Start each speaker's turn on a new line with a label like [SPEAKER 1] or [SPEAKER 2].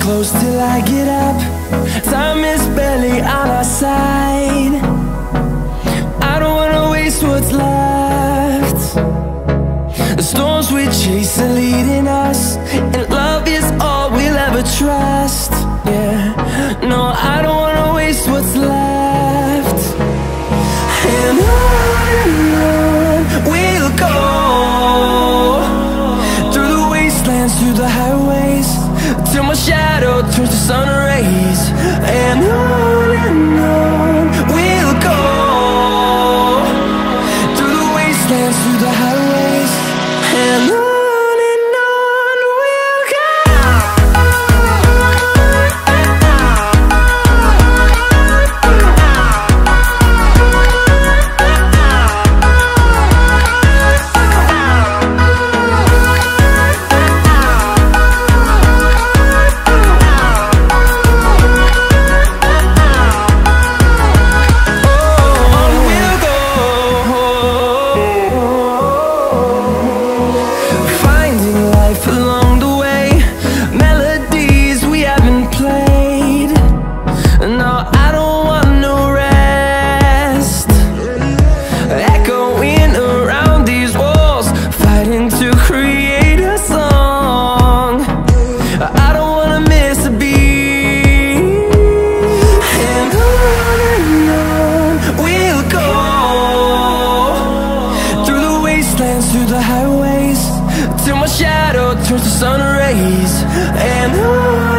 [SPEAKER 1] close till I get up. Time is barely on our side. I don't wanna waste what's left. The storms we chase are leading us, and love is all we'll ever trust. Yeah, no, I don't wanna waste what's left. And on we'll go, through the wastelands, through the highways, till my shadow turns to sun rays. And on we'll go, through the wastelands, through the highways, and on we'll go. Through the highways, till my shadow turns to sun rays. And on